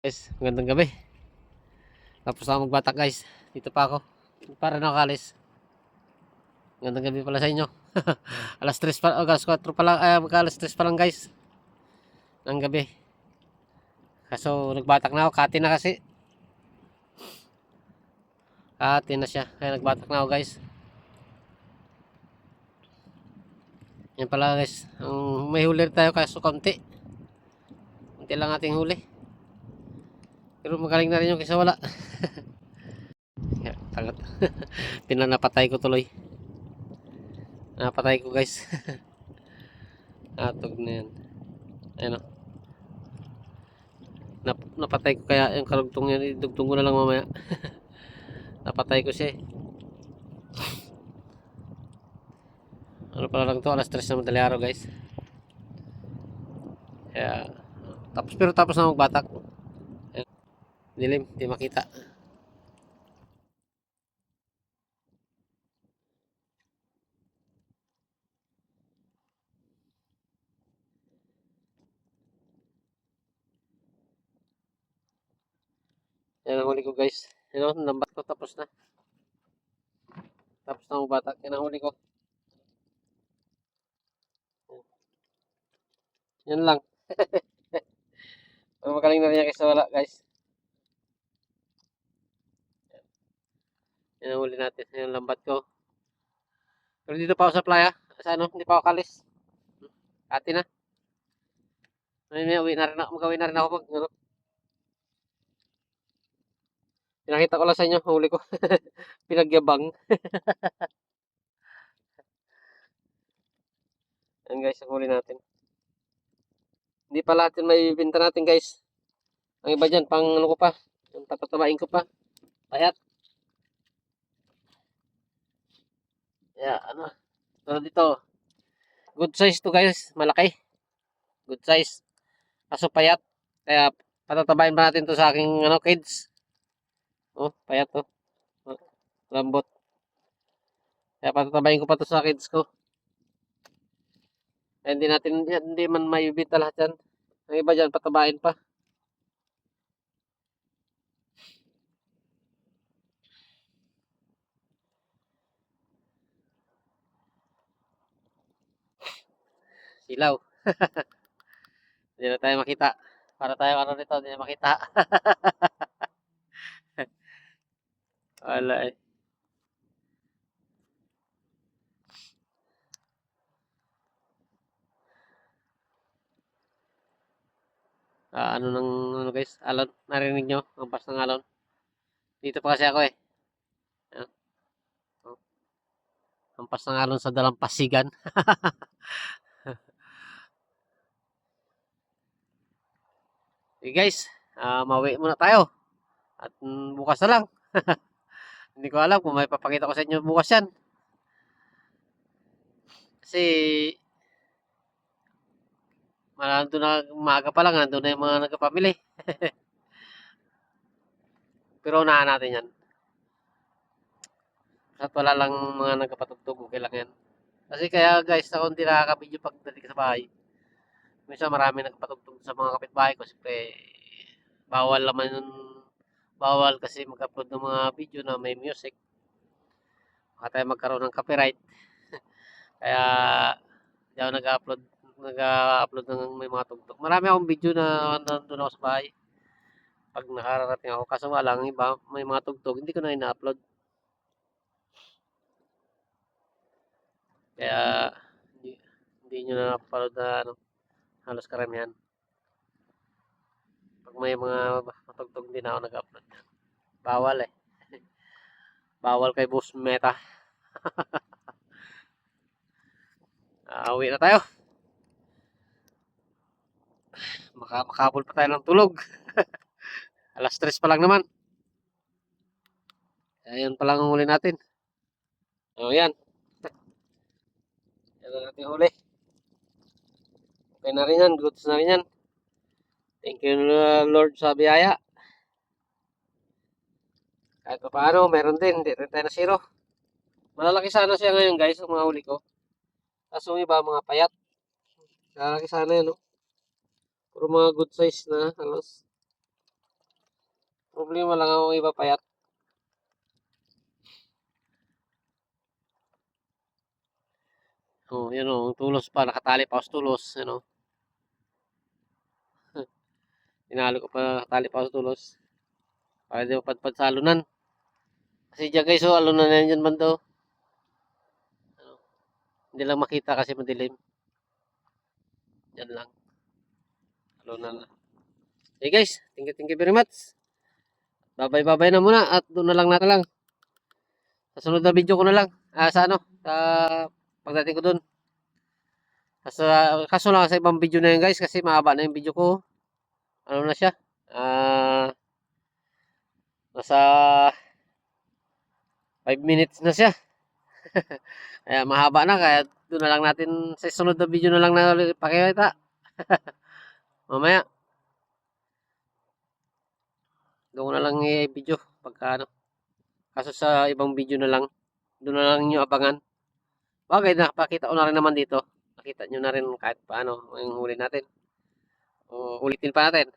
Guys, magandang gabi. Tapos na magbatak guys. Dito pa ako. Para nakalis. Magandang gabi pala sa inyo. alas 3 pa, alas 4 pa lang, alas 3 pa lang guys. Ng gabi. Kaso nagbatak na ako, kati na kasi. Kati na siya. Kaya nagbatak na ako guys. Yan pala guys. May huli tayo kaso konti. Konti lang ating huli. Pero magaling na rin yung kaysa wala. Tangat. Pinanapatay ko tuloy. Napatay ko guys. Atog na yan. Ayun o. Napatay ko kaya yung karugtong yan. Idugtong ko na lang mamaya. Napatay ko siya eh. Ano pala lang to, alas 3 na madali araw guys. Kaya, tapos na magbatak. Ayan, dilim, di makita. Yan ang huli ko guys. Yan ang lambat ko, tapos na. Tapos na magbatak, yan ang huli ko. Yan lang. Ang magaling na rin yan kaysa wala guys. Yan ang huli natin, yan ang lambat ko. Pero dito pa ako sa playa. Sa ano, hindi pa ako kalis. Ati na. May uwi na rin ako, mag-uwi na rin ako pag ano. Pinakita ko lang sa inyo, huli ko. Pinagyabang. Yan guys, ang huli natin. Hindi pa lahat yun may bibenta natin guys. Ang iba dyan, pang ano ko pa. Yung patatabain ko pa. Payat. Yeah, ano. So dito, good size to guys. Malaki. Good size. Kaso payat. Kaya patatabain pa natin to sa aking ano, kids. Oh, payat to. Oh, lambot. Kaya patatabain ko pa to sa kids ko. Kaya hindi man may bibenta lahat yan. Ang iba dyan, patabain pa. Silaw. Hindi na tayo makita. Para tayo ano nito, hindi na makita. Wala eh. Ano nang ano guys, alon. Narinig nyo? Ang pas ng alon. Dito pa kasi ako eh. Ayan. Oh, ang pas ng alon sa dalampasigan. Okay guys, mauwi muna tayo. At bukas na lang. Hindi ko alam kung may papakita ko sa inyo bukas yan. Kasi nandun na umaga pa lang, nandun na yung mga nagpapamili. Pero unahan natin yan. At wala lang mga nagkapatugtog, okay lang yan. Kasi kaya guys, ako hindi nakaka-video pagdating sa bahay. Minsan marami nagpatugtog sa mga kapitbahay ko. Siyempre, bawal naman yun. Bawal kasi mag-upload ng mga video na may music. Baka tayo magkaroon ng copyright. Kaya, hindi ako nag-upload ng may mga tugtog. Marami akong video na nandun ako sa bahay. Pag nakarating ako. Kaso nga lang, iba, may mga tugtog, hindi ko na ina-upload. Kaya, hindi nyo na upload na ano, halos karamihan. Pag may mga matugtog, hindi na ako nag-upload. Bawal eh. Bawal kay Boss Meta. Uwi na tayo. Makabol pa tayo ng tulog. alas 3 pa lang naman. Ayan pa lang ang huli natin. O yan. Yan ang ating huli. Okay na rin yan. Goods na rin yan. Thank you Lord sa biyaya. Kahit pa paano, meron din. Hindi rin tayo na zero. Malalaki sana siya ngayon guys, ang mga huli ko. Kaso iba mga payat. Malalaki sana yan, no? Puro mga good size na halos. Problema lang ang iba payat. Oh, yun oh, tulos pa, nakatali pa ako sa tulos, ano. Tinalo ko pa nakatali pa ako sa tulos. Para di mapadpad sa alunan. Kasi dyan guys, oh, alunan na yan dyan banda, oh. Ano, hindi lang makita kasi madilim. Yan lang, alunan na. Okay guys, thank you very much. Babay-babay na muna at doon na lang natin lang. Sa sunod na video ko na lang. Sa ano, sa pagdating ko doon. Kaso lang sa ibang video na yan guys kasi mahaba na yung video ko. Ano na siya? Nasa 5 minutes na siya. Kaya mahaba na kaya doon na lang natin sa sunod na video na lang na pakikita. Mamaya, gawin na lang i-video pagka ano. Kaso sa ibang video na lang, doon na lang nyo abangan. Bagay, nakapakita ko na rin naman dito. Nakita nyo na rin kahit paano yung huli natin. O, ulitin pa natin.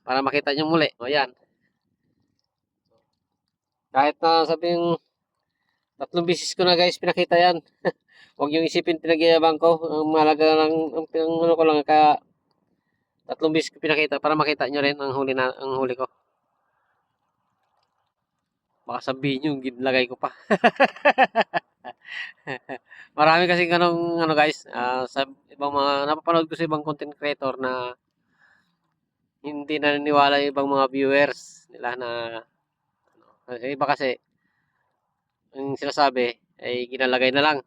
Para makita nyo muli. O yan. Kahit na sabing 3 beses ko na guys pinakita yan. Huwag yung isipin pinagyayabang ko. Ang mahalaga lang, ang ano ko lang, kaya 3 beses ko pinakita para makita nyo rin ang huli ko. Baka sabihin nyo, ginlagay ko pa. Marami kasi ganong ano guys, sa ibang mga napapanood ko sa ibang content creator na hindi naniniwala yung ibang mga viewers nila na ano, kasi iba kasi ang sinasabi ay ginalagay na lang.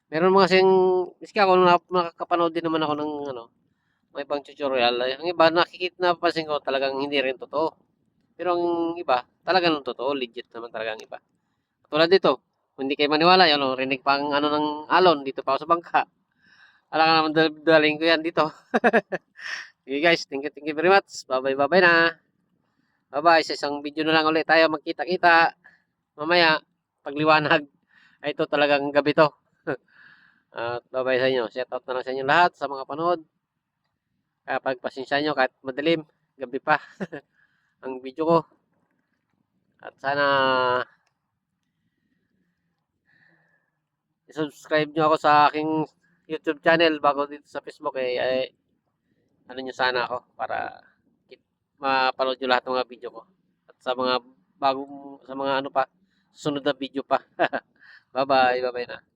Meron mga kasing miski ako nakakapanood din naman ako ng ano, may ibang tutorial. Ang iba nakikita napapansin ko talagang hindi rin totoo. Pero ang iba talagang totoo, legit naman talaga ang iba. Tulad dito, kung hindi kayo maniwala, yun, oh, rinig pa ang ano ng alon dito pa ako sa bangka. Alam ka naman daling ko yan dito. Okay guys, thank you very much. Bye-bye na. Bye-bye. Sa isang video na lang ulit tayo magkita-kita. Mamaya, pagliwanag. Ay, ito talagang gabi to. At bye-bye sa inyo. Shout out na lang sa inyo lahat sa mga panood. Kaya pagpasensya nyo kahit madilim, gabi pa ang video ko. At sana i-subscribe nyo ako sa aking YouTube channel bago dito sa Facebook ay ano nyo sana ako para mapanood nyo lahat ng mga video ko. At sa mga bagong, sa mga ano pa, susunod na video pa. Bye-bye na.